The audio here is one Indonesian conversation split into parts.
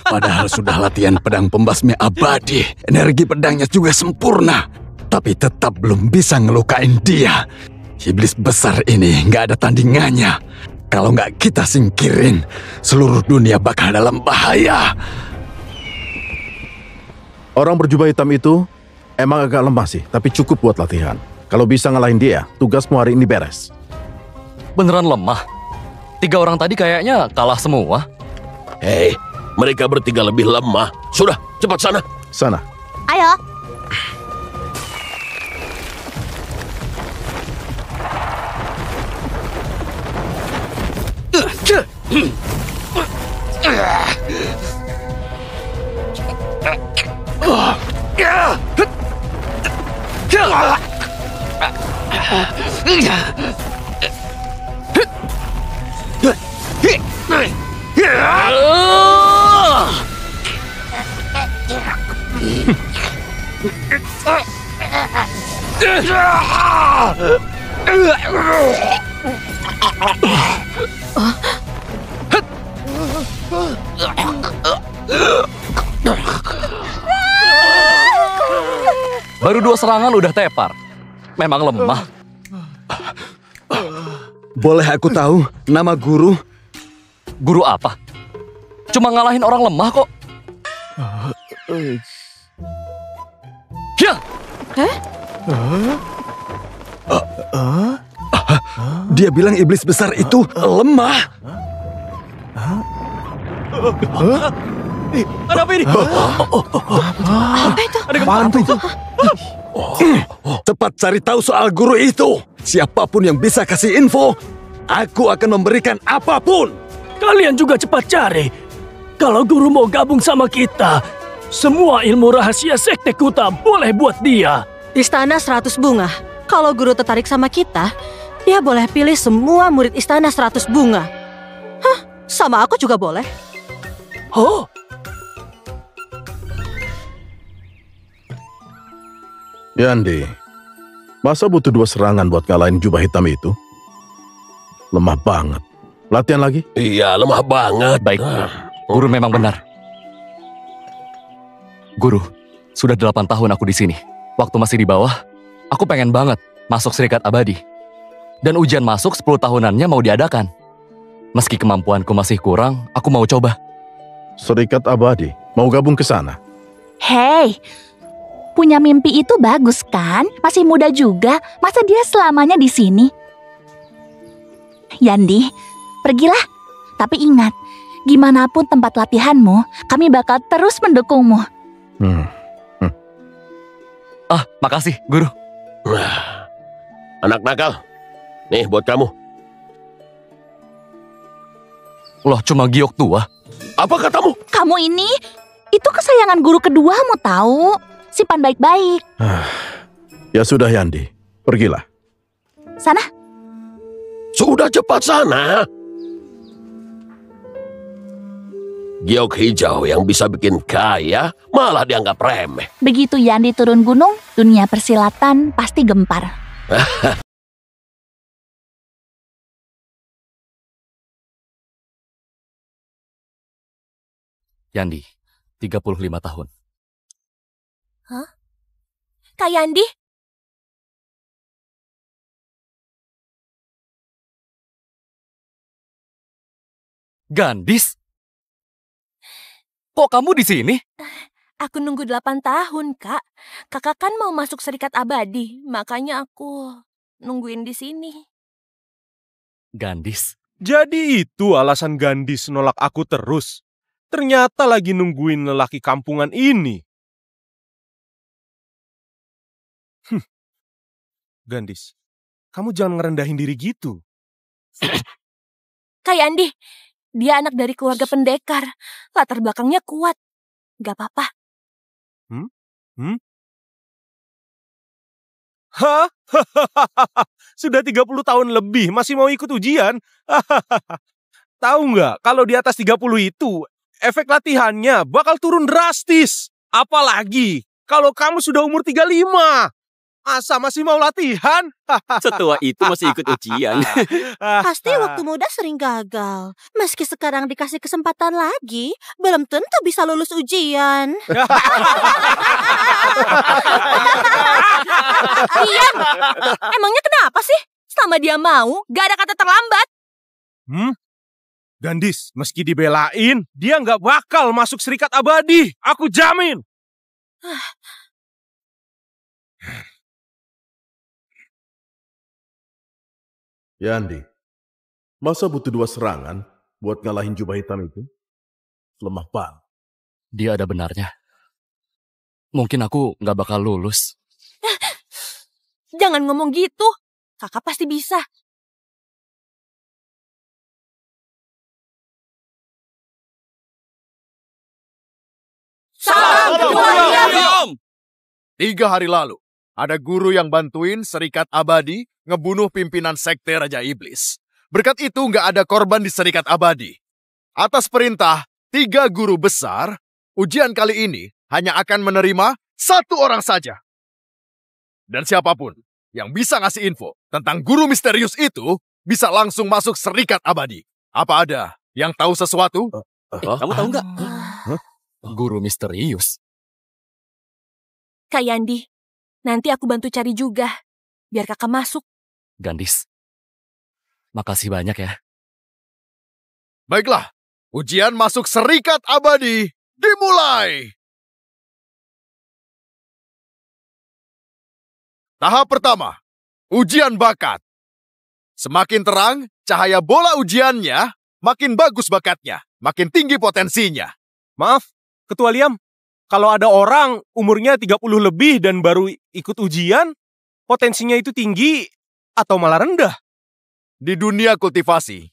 Padahal sudah latihan pedang pembasmi abadi, energi pedangnya juga sempurna, tapi tetap belum bisa ngelukain dia. Iblis besar ini nggak ada tandingannya. Kalau nggak kita singkirin, seluruh dunia bakal dalam bahaya. Orang berjubah hitam itu emang agak lemah sih, tapi cukup buat latihan. Kalau bisa ngalahin dia, tugasmu hari ini beres. Beneran lemah? 3 orang tadi kayaknya kalah semua. Hei, mereka bertiga lebih lemah. Sudah, cepat sana. Sana. Ayo. Baru 2 serangan udah tepar. Memang lemah. Boleh aku tahu nama guru? Guru apa? Cuma ngalahin orang lemah kok. Ya! Dia bilang iblis besar itu lemah. Ada apa ini? Apa itu? Ada apaan itu? Cepat cari tahu soal guru itu. Siapapun yang bisa kasih info, aku akan memberikan apapun. Kalian juga cepat cari. Kalau guru mau gabung sama kita, semua ilmu rahasia sekte Kuta boleh buat dia. Istana 100 bunga. Kalau guru tertarik sama kita, dia boleh pilih semua murid istana 100 bunga. Hah, sama aku juga boleh. Oh, Yandi, masa butuh 2 serangan buat ngalahin jubah hitam itu? Lemah banget. Latihan lagi? Iya, lemah banget. Baik, guru memang benar. Guru, sudah 8 tahun aku di sini. Waktu masih di bawah, aku pengen banget masuk Serikat Abadi. Dan ujian masuk 10 tahunannya mau diadakan. Meski kemampuanku masih kurang, aku mau coba. Serikat Abadi, mau gabung ke sana? Hei, punya mimpi itu bagus kan? Masih muda juga, masa dia selamanya di sini? Yandi, pergilah. Tapi ingat, gimana pun tempat latihanmu, kami bakal terus mendukungmu. Ah, makasih, guru. Anak nakal, nih buat kamu. Loh, cuma giok tua. Apa katamu? Kamu ini, itu kesayangan guru keduamu tahu. Simpan baik-baik. Ya sudah Yandi, pergilah. Sana. Sudah cepat sana. Giok hijau yang bisa bikin kaya malah dianggap remeh. Begitu Yandi turun gunung, dunia persilatan pasti gempar. Yandi, 35 tahun. Hah? Kak Yandi? Gandis? Kok kamu di sini? Aku nunggu 8 tahun, Kak. Kakak kan mau masuk Serikat Abadi, makanya aku nungguin di sini. Gandis? Jadi itu alasan Gandis nolak aku terus. Ternyata lagi nungguin lelaki kampungan ini. Gandis, kamu jangan ngerendahin diri gitu. Kak Yandi, dia anak dari keluarga pendekar. Latar belakangnya kuat. Gak apa-apa. Hah? Sudah 30 tahun lebih masih mau ikut ujian? Tahu nggak, kalau di atas 30 itu efek latihannya bakal turun drastis. Apalagi kalau kamu sudah umur 35. Masa masih mau latihan? Setua itu masih ikut ujian. Pasti waktu muda sering gagal. Meski sekarang dikasih kesempatan lagi, belum tentu bisa lulus ujian. Diam! Emangnya kenapa sih? Selama dia mau, gak ada kata terlambat. Gandis, meski dibelain, dia nggak bakal masuk Serikat Abadi. Aku jamin. Yandi, masa butuh 2 serangan buat ngalahin jubah hitam itu? Lemah banget. Dia ada benarnya. Mungkin aku nggak bakal lulus. Jangan ngomong gitu. Kakak pasti bisa. Salam Ketua Diam! 3 hari lalu, ada guru yang bantuin Serikat Abadi ngebunuh pimpinan sekte Raja Iblis. Berkat itu nggak ada korban di Serikat Abadi. Atas perintah 3 guru besar, ujian kali ini hanya akan menerima 1 orang saja. Dan siapapun yang bisa ngasih info tentang guru misterius itu bisa langsung masuk Serikat Abadi. Apa ada yang tahu sesuatu? Kamu tahu nggak? Guru misterius. Kak Yandi, nanti aku bantu cari juga. Biar kakak masuk. Gandis, makasih banyak ya. Baiklah, ujian masuk Serikat Abadi dimulai! Tahap pertama, ujian bakat. Semakin terang cahaya bola ujiannya, makin bagus bakatnya, makin tinggi potensinya. Maaf, Ketua Liam. Kalau ada orang umurnya 30 lebih dan baru ikut ujian, potensinya itu tinggi atau malah rendah? Di dunia kultivasi,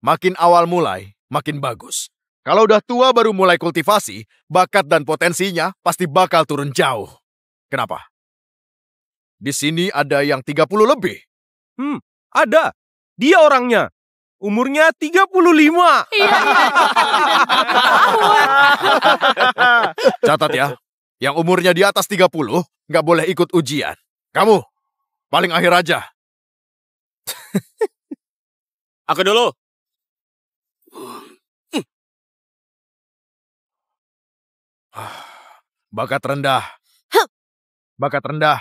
makin awal mulai, makin bagus. Kalau udah tua baru mulai kultivasi, bakat dan potensinya pasti bakal turun jauh. Kenapa? Di sini ada yang 30 lebih. Ada. Dia orangnya. Umurnya 35. Catat ya, yang umurnya di atas 30 nggak boleh ikut ujian. Kamu, paling akhir aja. Aku dulu. Bakat rendah. Bakat rendah.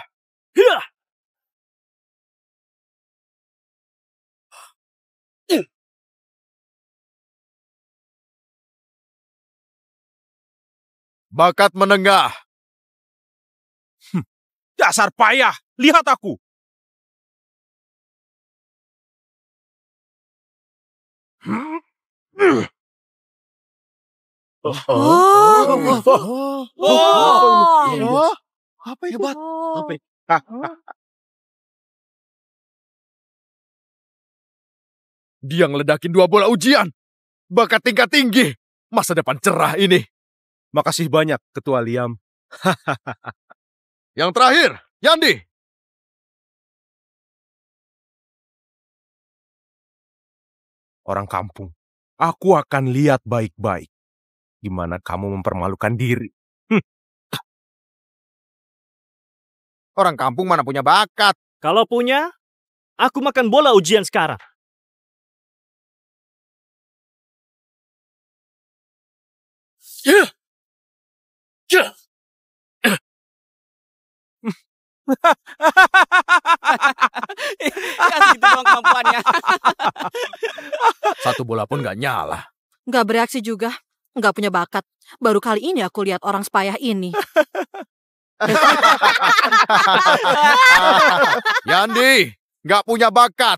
Bakat menengah. Dasar payah. Lihat aku. Apa itu? Hebat. Dia ngeledakin 2 bola ujian. Bakat tingkat tinggi. Masa depan cerah ini. Makasih banyak, Ketua Liam. Yang terakhir, Yandi. Orang kampung, aku akan lihat baik-baik gimana kamu mempermalukan diri. Orang kampung mana punya bakat? Kalau punya, aku makan bola ujian sekarang. Kasih gitu dong kemampuannya. 1 bola pun gak nyala. Nggak bereaksi juga. Nggak punya bakat. Baru kali ini aku lihat orang sepayah ini. Yandi, gak punya bakat.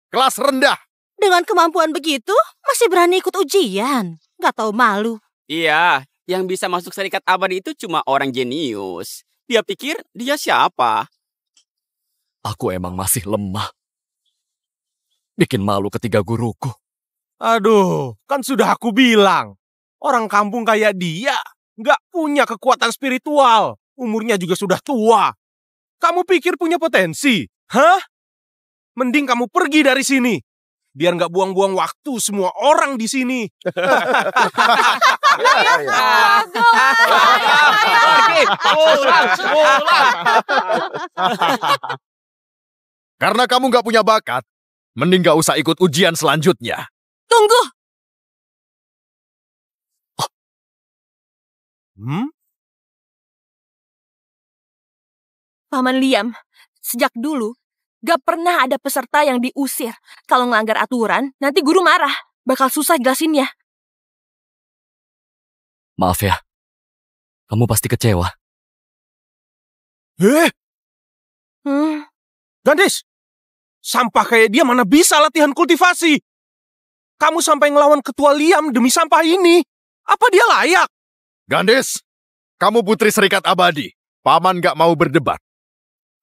Kelas rendah. Dengan kemampuan begitu, masih berani ikut ujian. Nggak tahu malu. Iya, yang bisa masuk Serikat Abadi itu cuma orang jenius. Dia pikir dia siapa? Aku emang masih lemah. Bikin malu ketiga guruku. Aduh, kan sudah aku bilang. Orang kampung kayak dia nggak punya kekuatan spiritual. Umurnya juga sudah tua. Kamu pikir punya potensi? Hah? Mending kamu pergi dari sini. biar nggak buang-buang waktu semua orang di sini. Karena kamu nggak punya bakat, mending nggak usah ikut ujian selanjutnya. Tunggu! Paman Liam, sejak dulu gak pernah ada peserta yang diusir. Kalau ngelanggar aturan, nanti guru marah. Bakal susah jelasinnya. Maaf ya, kamu pasti kecewa. Gadis, sampah kayak dia mana bisa latihan kultivasi? Kamu sampai ngelawan ketua Liam demi sampah ini. Apa dia layak? Gandis, kamu putri Serikat Abadi. Paman gak mau berdebat.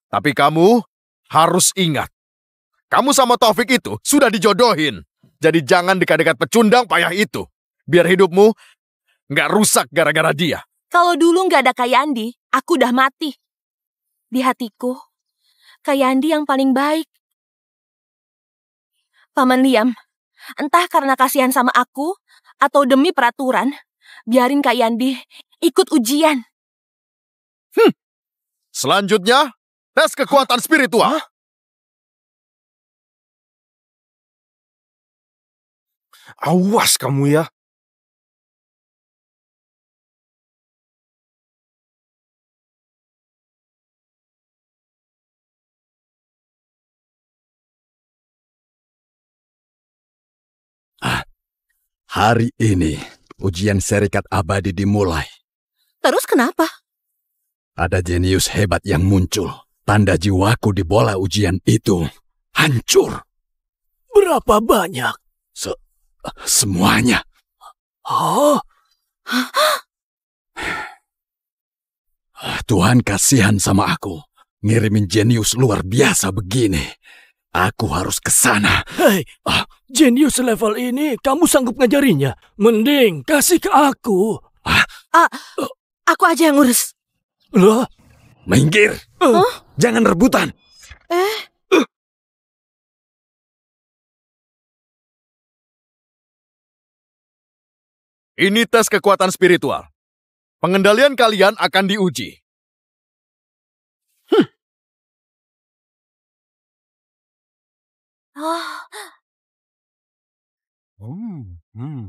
Tapi kamu harus ingat, kamu sama Taufik itu sudah dijodohin. Jadi jangan dekat-dekat pecundang payah itu. Biar hidupmu nggak rusak gara-gara dia. Kalau dulu nggak ada Kak Yandi, aku udah mati. Di hatiku, Kak Yandi yang paling baik. Paman Liam, entah karena kasihan sama aku, atau demi peraturan, biarin Kak Yandi ikut ujian. Selanjutnya, tes kekuatan spiritual. Awas kamu ya. Hari ini, ujian Serikat Abadi dimulai. Terus kenapa? Ada jenius hebat yang muncul. Tanda jiwaku di bola ujian itu hancur. Berapa banyak? Semuanya. Oh, Tuhan kasihan sama aku. Ngirimin jenius luar biasa begini. Aku harus ke sana. hei, jenius level ini kamu sanggup ngajarinya? Mending kasih ke aku. Aku aja yang ngurus. Loh? Minggir. Jangan rebutan. Ini tes kekuatan spiritual. Pengendalian kalian akan diuji.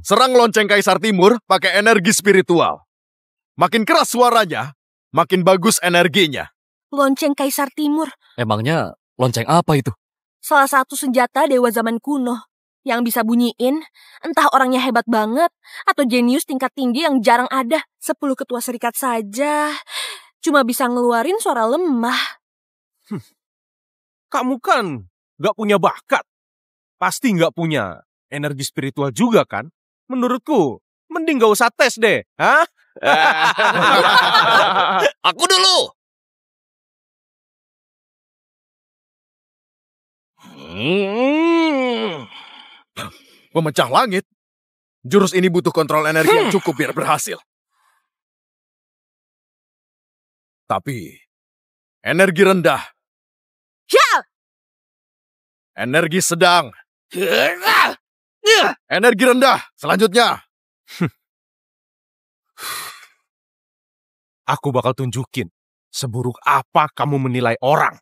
Serang lonceng Kaisar Timur pakai energi spiritual. Makin keras suaranya, makin bagus energinya. Lonceng Kaisar Timur, Emangnya lonceng apa itu? salah satu senjata dewa zaman kuno. Yang bisa bunyiin, entah orangnya hebat banget, atau jenius tingkat tinggi yang jarang ada. 10 ketua serikat saja, cuma bisa ngeluarin suara lemah. Kamu kan gak punya bakat. Pasti gak punya energi spiritual juga kan? Menurutku, mending gak usah tes deh. Hah? Aku dulu. Pemecah langit. Jurus ini butuh kontrol energi yang cukup biar berhasil. Tapi, energi rendah. Ya! Energi sedang. Energi rendah. Selanjutnya. Aku bakal tunjukin seburuk apa kamu menilai orang.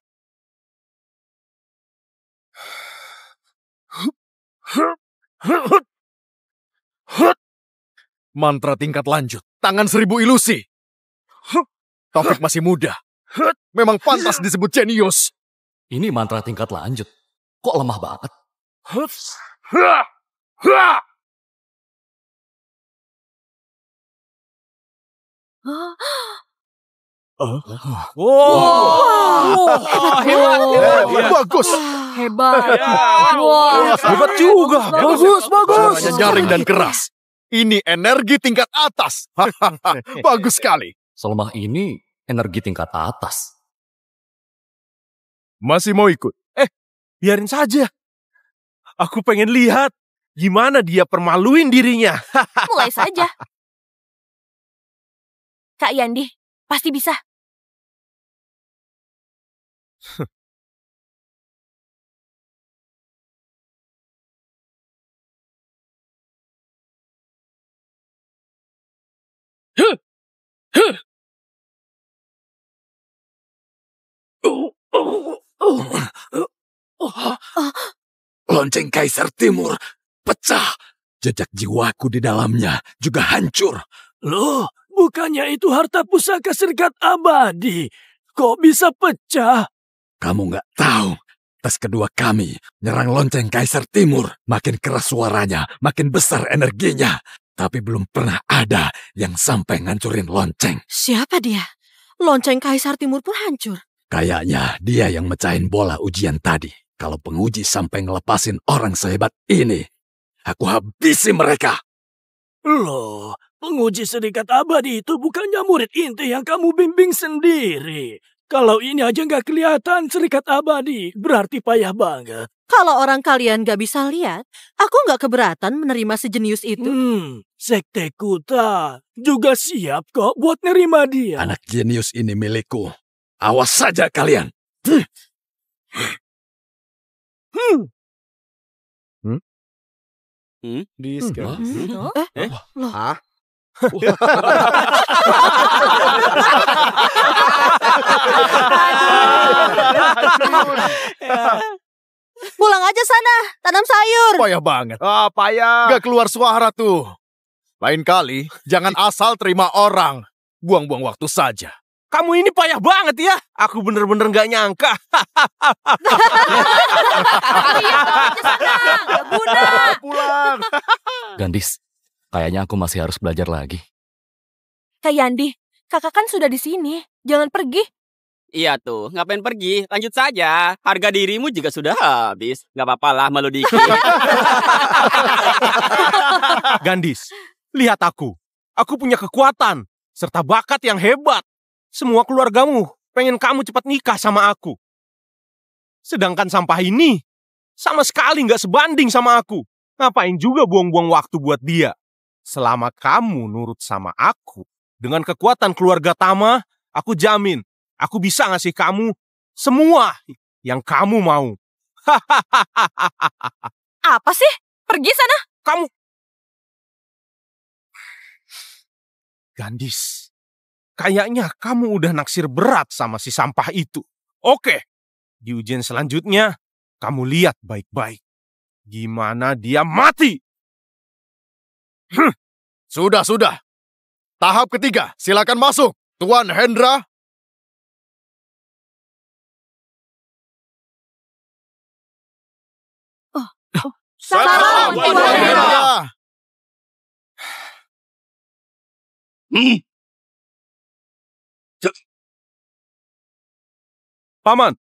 Mantra tingkat lanjut. Tangan 1000 ilusi. Taufik masih muda. Memang pantas disebut jenius. Ini mantra tingkat lanjut. Kok lemah banget? Bagus. Hebat. Hebat juga. Bagus. Suaranya nyaring dan keras. Ini energi tingkat atas. Bagus sekali. Selemah ini energi tingkat atas. Masih mau ikut? Biarin saja. Aku pengen lihat gimana dia permaluin dirinya. Mulai saja. Kak Yandi, pasti bisa. lonceng Kaisar Timur pecah. Jejak jiwaku di dalamnya juga hancur. Loh, bukannya itu harta pusaka Serikat Abadi? Kok bisa pecah? Kamu nggak tahu. Tas kedua kami nyerang lonceng Kaisar Timur. Makin keras suaranya, makin besar energinya. Tapi belum pernah ada yang sampai ngancurin lonceng. Siapa dia? Lonceng Kaisar Timur pun hancur. Kayaknya dia yang mecahin bola ujian tadi. Kalau penguji sampai ngelepasin orang sehebat ini, aku habisi mereka. Loh, penguji Serikat Abadi itu bukannya murid inti yang kamu bimbing sendiri. Kalau ini aja nggak kelihatan Serikat Abadi, berarti payah banget. Kalau orang kalian gak bisa lihat, aku gak keberatan menerima sejenius itu. Sekte Kuta juga siap kok buat nerima dia. Anak jenius ini milikku. Awas saja kalian. Pulang aja sana, tanam sayur. Payah banget. Payah. Gak keluar suara tuh. Lain kali, jangan asal terima orang. Buang-buang waktu saja. Kamu ini payah banget ya. Aku bener-bener gak nyangka. Pulang. Gandis, kayaknya aku masih harus belajar lagi. Kak Yandi, kakak kan sudah di sini. Jangan pergi. Iya tuh, ngapain pergi? Lanjut saja. Harga dirimu juga sudah habis. Gak apa-apa lah, malu dikit. Gandis, lihat aku. Aku punya kekuatan, serta bakat yang hebat. Semua keluargamu pengen kamu cepat nikah sama aku. Sedangkan sampah ini sama sekali gak sebanding sama aku. Ngapain juga buang-buang waktu buat dia. Selama kamu nurut sama aku, dengan kekuatan keluarga Tama, aku jamin aku bisa ngasih kamu semua yang kamu mau. Apa sih? Pergi sana. Kamu... Gandis, kayaknya kamu udah naksir berat sama si sampah itu. Oke, di ujian selanjutnya, kamu lihat baik-baik. Gimana dia mati? Sudah. Tahap ketiga, silakan masuk. Tuan Hendra. Salam, Tuan Hendra. Paman.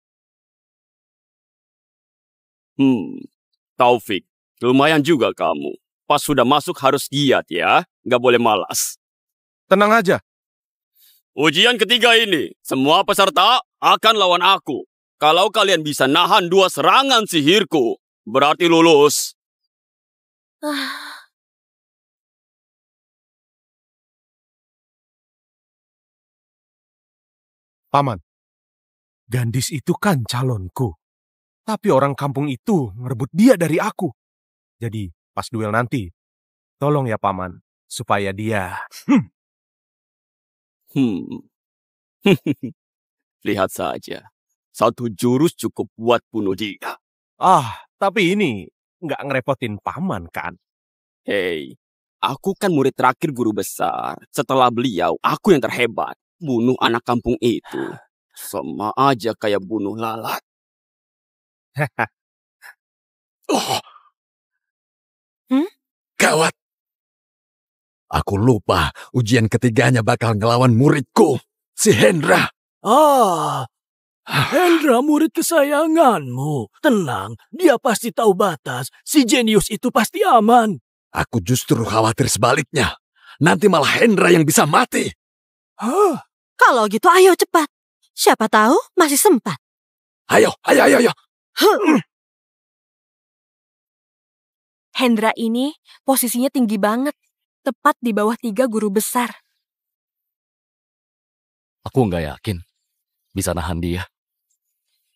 Taufik, lumayan juga kamu. Pas sudah masuk harus giat ya, nggak boleh malas. Tenang aja. Ujian ketiga ini, semua peserta akan lawan aku. Kalau kalian bisa nahan 2 serangan sihirku, berarti lulus. Paman, Gandis itu kan calonku. Tapi orang kampung itu ngerebut dia dari aku. Jadi pas duel nanti, tolong ya Paman, supaya dia... Lihat saja, 1 jurus cukup buat bunuh dia. Tapi ini nggak ngerepotin Paman kan? Hei, aku kan murid terakhir guru besar. Setelah beliau, aku yang terhebat. Bunuh anak kampung itu sama aja kayak bunuh lalat. Gawat. Aku lupa ujian ketiganya bakal ngelawan muridku, si Hendra. Hendra murid kesayanganmu. Tenang, dia pasti tahu batas. Si jenius itu pasti aman. Aku justru khawatir sebaliknya. Nanti malah Hendra yang bisa mati. Kalau gitu ayo cepat. Siapa tahu masih sempat. Ayo. Hendra ini posisinya tinggi banget. Tepat di bawah 3 guru besar. Aku nggak yakin bisa nahan dia.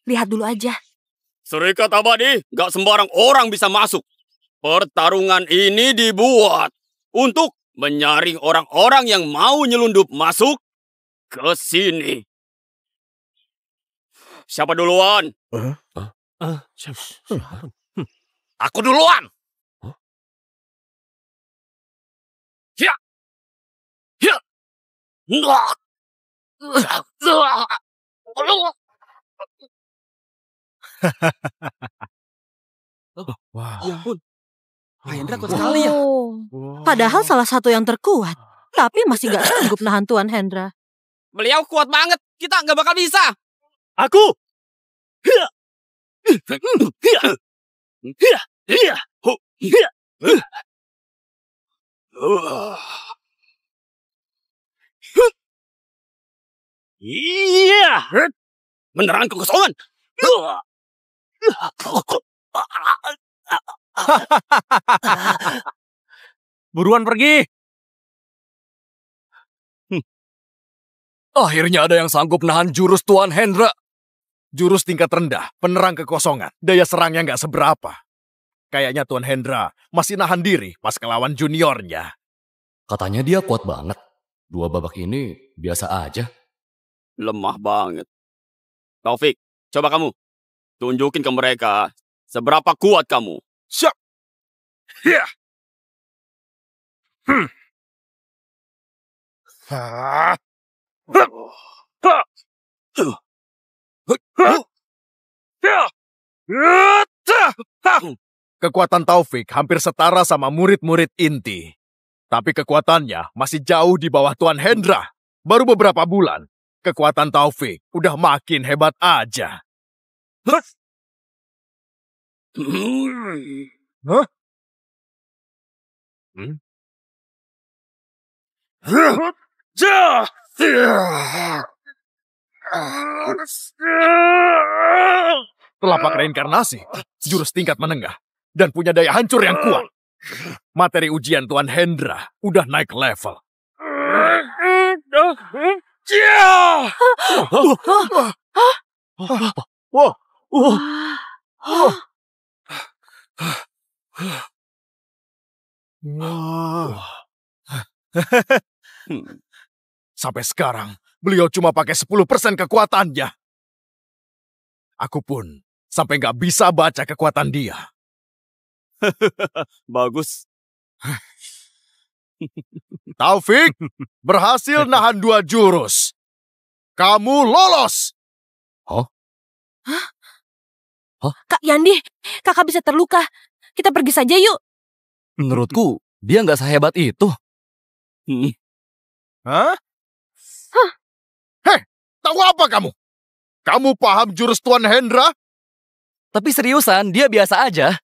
Lihat dulu aja. Serikat Abadi, gak sembarang orang bisa masuk. Pertarungan ini dibuat untuk menyaring orang-orang yang mau nyelundup masuk ke sini. Siapa duluan? Aku duluan. Ya. Ya. Wah. Wow. Ya ampun. Kak Hendra kuat sekali ya. Oh, padahal salah satu yang terkuat. Tapi masih gak sanggup nahan Tuan Hendra. Beliau kuat banget. Kita nggak bakal bisa. Aku. Hia. Hia. Hia. Hia. Hia. Iya. Beneran kekosongan. Buruan pergi. Akhirnya ada yang sanggup nahan jurus Tuan Hendra. Jurus tingkat rendah, penerang kekosongan. Daya serangnya nggak seberapa. Kayaknya Tuan Hendra masih nahan diri pas kelawan juniornya. Katanya dia kuat banget. 2 babak ini biasa aja. Lemah banget. Taufik, coba kamu. Tunjukin ke mereka seberapa kuat kamu. Siap. Hia. Hah? Kekuatan Taufik hampir setara sama murid-murid inti. Tapi kekuatannya masih jauh di bawah Tuan Hendra. Baru beberapa bulan, kekuatan Taufik udah makin hebat aja. Hah? Telapak reinkarnasi, jurus tingkat menengah, dan punya daya hancur yang kuat. Materi ujian Tuan Hendra udah naik level. Sampai sekarang, beliau cuma pakai 10% kekuatannya. Aku pun sampai nggak bisa baca kekuatan dia. Bagus. Taufik berhasil nahan 2 jurus. Kamu lolos. Kak Yandi, kakak bisa terluka. Kita pergi saja yuk. Menurutku, dia nggak sehebat itu. Hah? Heh, tahu apa kamu? Kamu paham jurus Tuan Hendra? Tapi seriusan, dia biasa aja.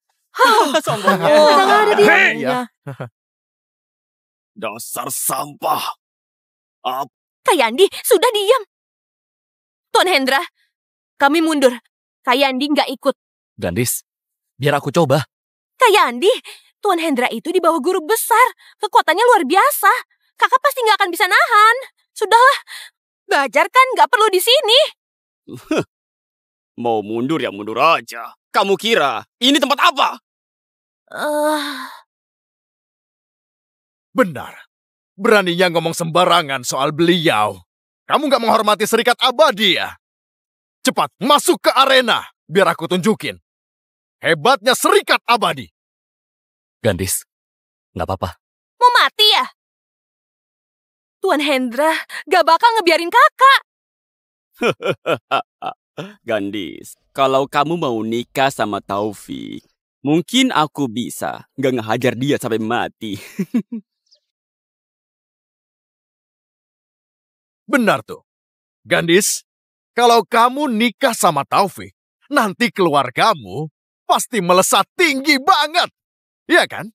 Sombongnya. Udah gak ada dia. Hei! Iya. Dasar sampah. Kak Yandi, sudah diam. Tuan Hendra, kami mundur. Kak Yandi nggak ikut. Gandis, biar aku coba. Kak Yandi, Tuan Hendra itu di bawah guru besar. Kekuatannya luar biasa. Kakak pasti nggak akan bisa nahan. Sudahlah, belajar kan nggak perlu di sini. Mau mundur ya mundur aja. Kamu kira ini tempat apa? Benar. Beraninya ngomong sembarangan soal beliau. Kamu nggak menghormati Serikat Abadi ya? Cepat masuk ke arena, biar aku tunjukin. Hebatnya Serikat Abadi. Gandis, nggak apa-apa. Mau mati ya? Tuan Hendra gak bakal ngebiarin kakak. Gandis, kalau kamu mau nikah sama Taufik, mungkin aku bisa nggak ngehajar dia sampai mati. Benar tuh. Gandis, kalau kamu nikah sama Taufik, nanti keluargamu pasti melesat tinggi banget. Iya kan?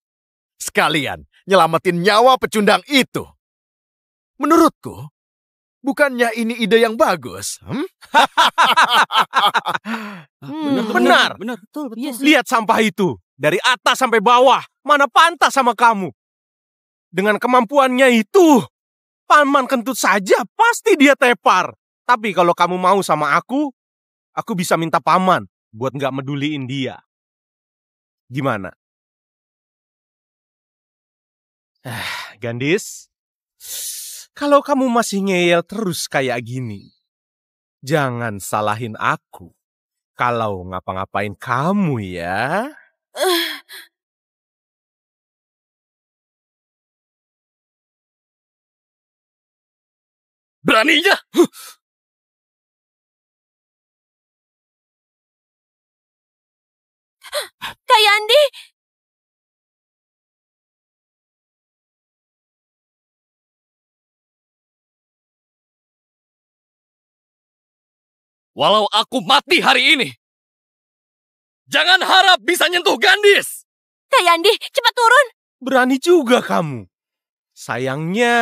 Sekalian nyelamatin nyawa pecundang itu. Menurutku, bukannya ini ide yang bagus? Benar. Betul. Yes. Lihat sampah itu. Dari atas sampai bawah. Mana pantas sama kamu. Dengan kemampuannya itu, Paman kentut saja pasti dia tepar. Tapi kalau kamu mau sama aku bisa minta Paman buat nggak meduliin dia. Gimana? Gandis, kalau kamu masih ngeyel terus kayak gini, jangan salahin aku kalau ngapa-ngapain kamu ya. Beraninya? Kak Yandi! Walau aku mati hari ini, jangan harap bisa nyentuh Gandis. Kak Yandi, cepat turun! Berani juga kamu. Sayangnya...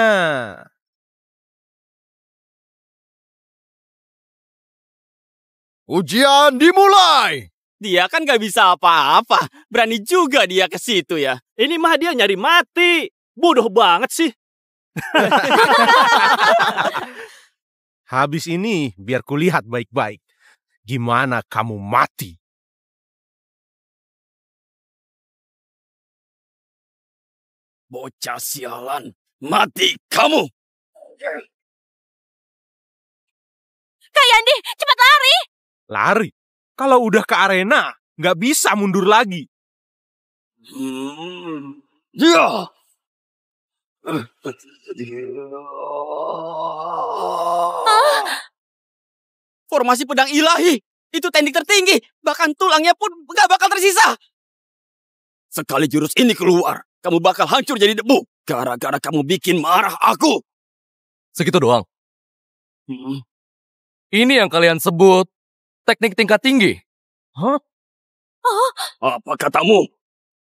Ujian dimulai! Dia kan gak bisa apa-apa. Berani juga dia ke situ ya. Ini mah dia nyari mati. Bodoh banget sih. Habis ini biar kulihat baik-baik. Gimana kamu mati? Bocah sialan. Mati kamu. Kak Yandi, cepat lari! Lari? Kalau udah ke arena, nggak bisa mundur lagi. Ya. Formasi pedang ilahi. Itu teknik tertinggi. Bahkan tulangnya pun gak bakal tersisa. Sekali jurus ini keluar, kamu bakal hancur jadi debu. Gara-gara kamu bikin marah aku. Segitu doang. Ini yang kalian sebut teknik tingkat tinggi. Hah? Apa katamu?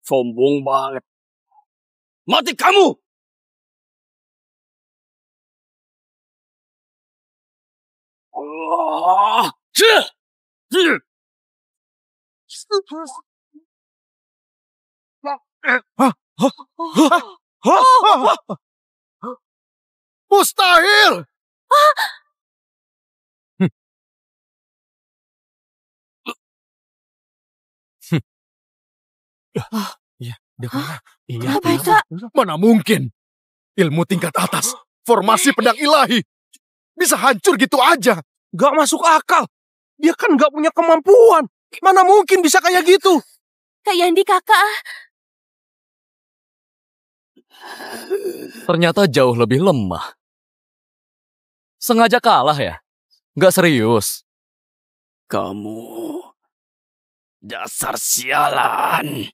Sombong banget. Mati kamu! Mustahil! Iya, dengar. Iya. Kenapa bisa? Mana mungkin? Ilmu tingkat atas, formasi pedang ilahi, bisa hancur gitu aja. Gak masuk akal. Dia kan gak punya kemampuan. Mana mungkin bisa kayak gitu? Kak Yandi, kakak. Ternyata jauh lebih lemah. Sengaja kalah ya? Gak serius. Kamu dasar sialan.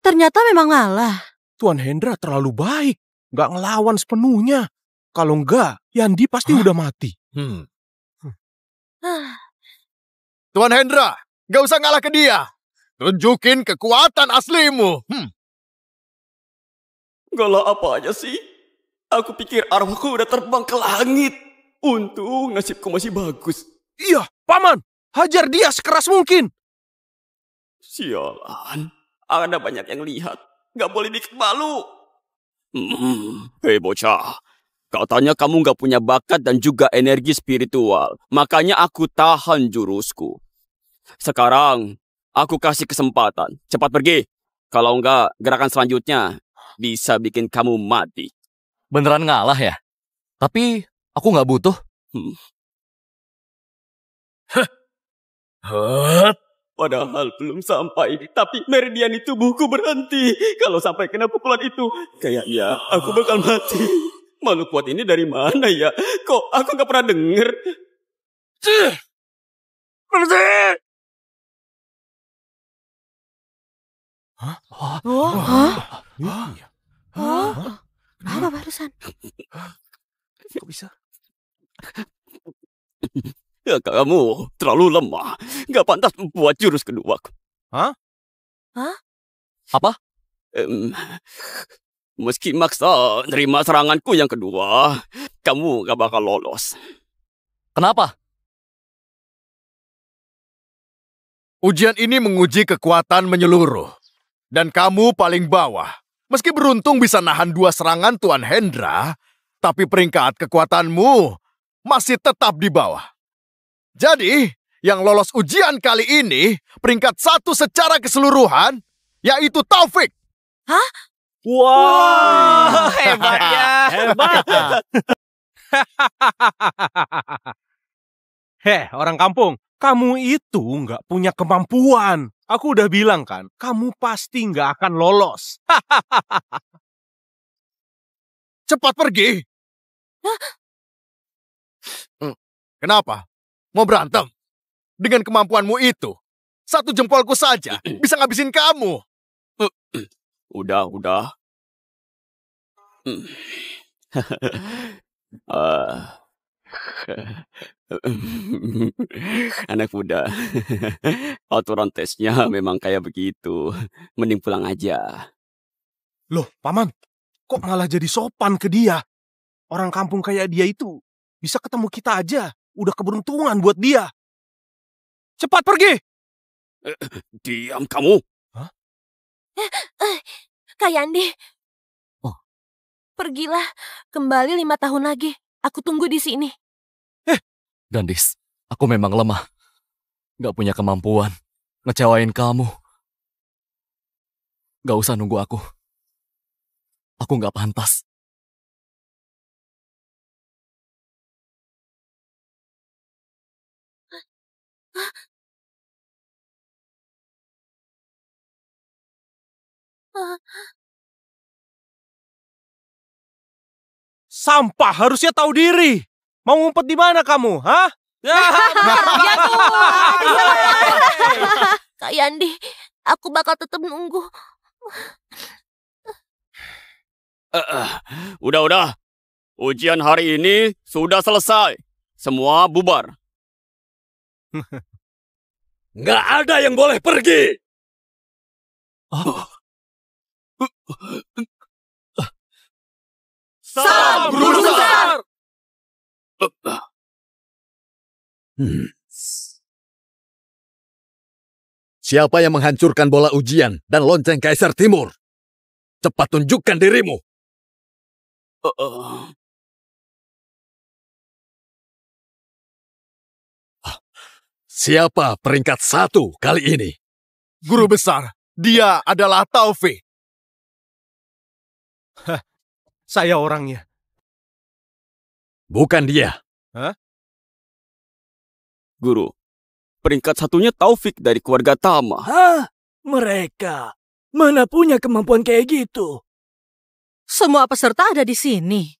Ternyata memang ngalah. Tuan Hendra terlalu baik. Gak ngelawan sepenuhnya. Kalau enggak, Yandi pasti udah mati. Tuan Hendra, gak usah ngalah ke dia. Tunjukin kekuatan aslimu. Galah apa aja sih? Aku pikir arwahku udah terbang ke langit. Untung nasibku masih bagus. Iya, Paman. Hajar dia sekeras mungkin. Sialan. Ada banyak yang lihat. Gak boleh bikin malu. Hei bocah. Katanya kamu gak punya bakat dan juga energi spiritual. Makanya aku tahan jurusku. Sekarang, aku kasih kesempatan. Cepat pergi. Kalau enggak, gerakan selanjutnya bisa bikin kamu mati. Beneran ngalah ya? Tapi aku gak butuh. Padahal belum sampai, tapi meridian di tubuhku berhenti. Kalau sampai kena pukulan itu, kayaknya aku bakal mati. Makhluk kuat ini dari mana ya? Kok aku gak pernah denger? Berhenti! Apa barusan? Kok bisa? Ya, kamu terlalu lemah. Gak pantas membuat jurus kedua. Hah? Apa? Meski maksa nerima seranganku yang kedua, kamu gak bakal lolos. Kenapa? Ujian ini menguji kekuatan menyeluruh. Dan kamu paling bawah. Meski beruntung bisa nahan 2 serangan Tuan Hendra, tapi peringkat kekuatanmu masih tetap di bawah. Jadi, yang lolos ujian kali ini, peringkat 1 secara keseluruhan, yaitu Taufik. Hah? Wah, hebat ya. Hebat. Orang kampung, kamu itu nggak punya kemampuan. Aku udah bilang kan, kamu pasti nggak akan lolos. Cepat pergi! Kenapa? Mau berantem? Dengan kemampuanmu itu, satu jempolku saja bisa ngabisin kamu. Udah. Anak muda, aturan tesnya memang kayak begitu. Mending pulang aja. Loh, Paman, kok malah jadi sopan ke dia? Orang kampung kayak dia itu bisa ketemu kita aja. Udah keberuntungan buat dia. Cepat pergi! Diam kamu. Kak Yandi. Oh. Pergilah, kembali 5 tahun lagi. Aku tunggu di sini. Gandis, aku memang lemah. Gak punya kemampuan ngecewain kamu. Gak usah nunggu aku. Aku gak pantas. Sampah, harusnya tahu diri. Mau ngumpet di mana kamu, hah? Ya tuh. Kak Yandi, aku bakal tetap nunggu. Udah. Ujian hari ini sudah selesai. Semua bubar. Nggak ada yang boleh pergi. Salam, Guru Besar! Siapa yang menghancurkan bola ujian dan lonceng Kaisar Timur? Cepat tunjukkan dirimu. Siapa peringkat 1 kali ini? Guru Besar, dia adalah Taufik. Saya orangnya. Bukan dia. Guru, peringkat 1-nya Taufik dari keluarga Tama. Hah? Mereka? Mana punya kemampuan kayak gitu? Semua peserta ada di sini.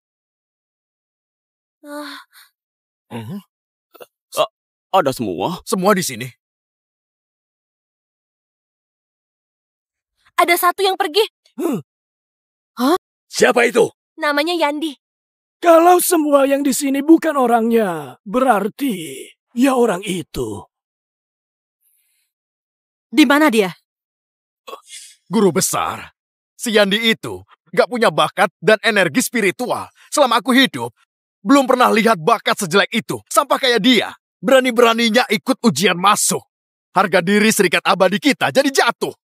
Ada semua? Semua di sini. Ada satu yang pergi. Siapa itu? Namanya Yandi. Kalau semua yang di sini bukan orangnya, berarti ya orang itu. Di mana dia? Guru Besar, si Yandi itu gak punya bakat dan energi spiritual. Selama aku hidup, belum pernah lihat bakat sejelek itu. Sampai kayak dia, berani-beraninya ikut ujian masuk. Harga diri Serikat Abadi kita jadi jatuh.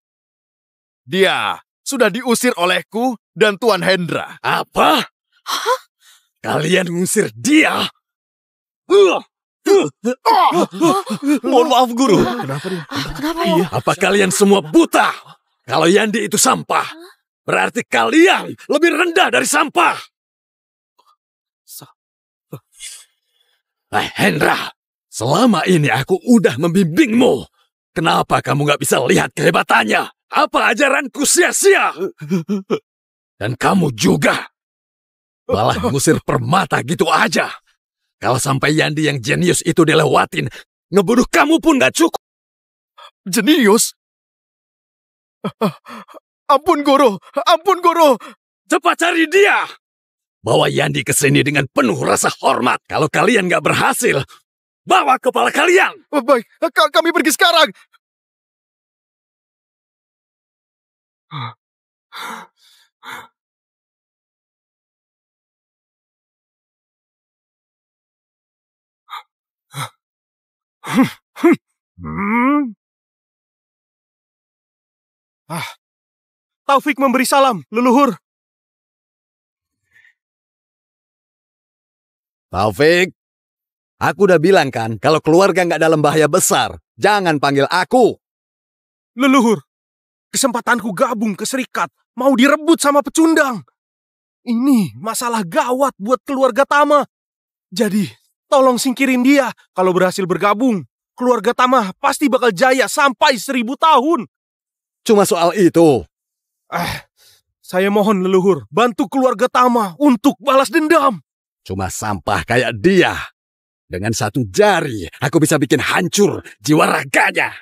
Dia sudah diusir olehku dan Tuan Hendra. Apa? Kalian ngusir dia? Mohon maaf, Guru. Kenapa dia? Kenapa ya? Apa kalian semua buta? Kalau Yandi itu sampah, berarti kalian lebih rendah dari sampah. Hendra, selama ini aku udah membimbingmu. Kenapa kamu gak bisa lihat kehebatannya? Apa ajaranku sia-sia? Dan kamu juga. Malah ngusir permata gitu aja. Kalau sampai Yandi yang jenius itu dilewatin, ngebunuh kamu pun gak cukup. Jenius? Ampun, Guru. Ampun, Guru. Cepat cari dia. Bawa Yandi ke sini dengan penuh rasa hormat. Kalau kalian gak berhasil, bawa kepala kalian. Baik, kami pergi sekarang. Taufik memberi salam, leluhur. Taufik, aku udah bilang kan, kalau keluarga nggak dalam bahaya besar, jangan panggil aku. Leluhur, kesempatanku gabung ke serikat mau direbut sama pecundang. Ini masalah gawat buat keluarga Tama. Jadi, Tolong singkirin dia. Kalau berhasil bergabung, keluarga Tama pasti bakal jaya sampai 1000 tahun. Cuma soal itu. Saya mohon leluhur, bantu keluarga Tama untuk balas dendam. Cuma sampah kayak dia. Dengan satu jari, aku bisa bikin hancur jiwa raganya.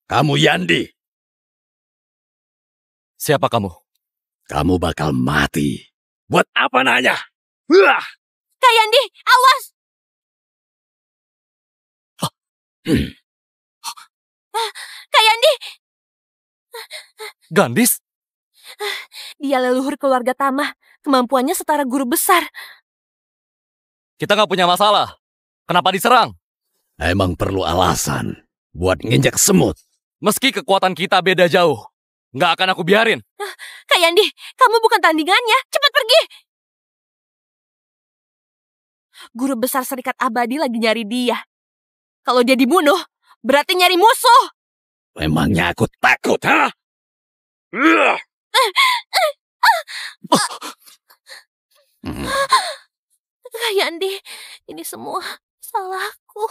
Kamu Yandi. Siapa kamu? Kamu bakal mati. Buat apa nanya? Kak Yandi, awas! Kak Yandi! Gandis? Dia leluhur keluarga Tama. Kemampuannya setara guru besar. Kita nggak punya masalah. Kenapa diserang? Emang perlu alasan buat nginjak semut. Meski kekuatan kita beda jauh, nggak akan aku biarin. Kak Yandi, kamu bukan tandingannya. Cepat pergi! Guru besar Serikat Abadi lagi nyari dia. Kalau dia dibunuh, berarti nyari musuh. Memangnya aku takut, ha? Kak Yandi, ini semua salahku.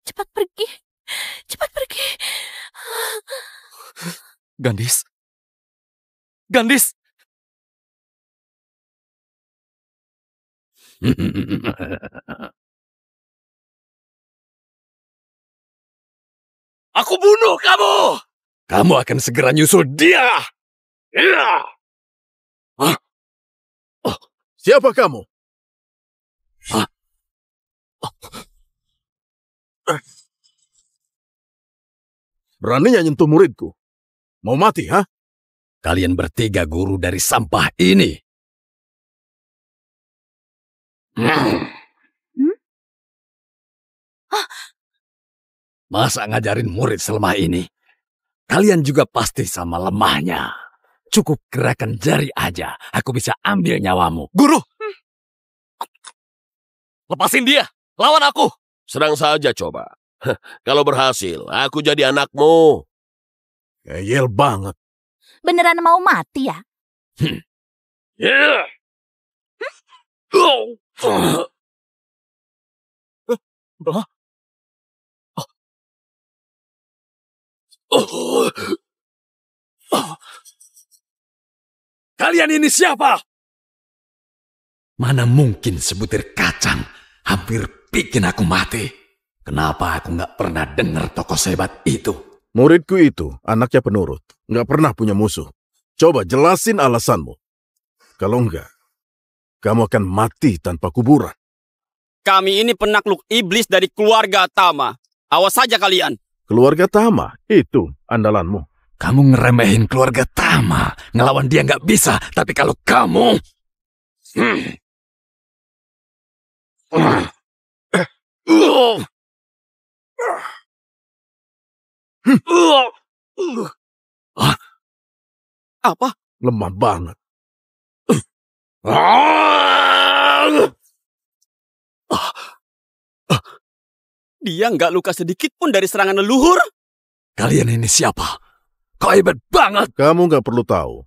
Cepat pergi. Cepat pergi. Gandis? Gandis? Aku bunuh kamu! Kamu akan segera nyusul dia! Siapa kamu? Beraninya nyentuh muridku? Mau mati, ha? Kalian bertiga guru dari sampah ini. Masa ngajarin murid selemah ini? Kalian juga pasti sama lemahnya. Cukup gerakan jari aja, aku bisa ambil nyawamu. Guru! Lepasin dia! Lawan aku! Serang saja coba. Kalau berhasil, aku jadi anakmu. Ngeyel banget. Beneran mau mati ya? Kalian ini siapa? Mana mungkin sebutir kacang hampir bikin aku mati. Kenapa aku nggak pernah dengar tokoh sehebat itu? Muridku itu anaknya penurut, nggak pernah punya musuh. Coba jelasin alasanmu. Kalau enggak, kamu akan mati tanpa kuburan. Kami ini penakluk iblis dari keluarga Tama. Awas saja kalian. Keluarga Tama, itu andalanmu. Kamu ngeremehin keluarga Tama. Ngelawan dia nggak bisa. Tapi kalau kamu... Apa? Lemah banget. Dia nggak luka sedikit pun dari serangan leluhur. Kalian ini siapa? Kau hebat banget. Kamu nggak perlu tahu.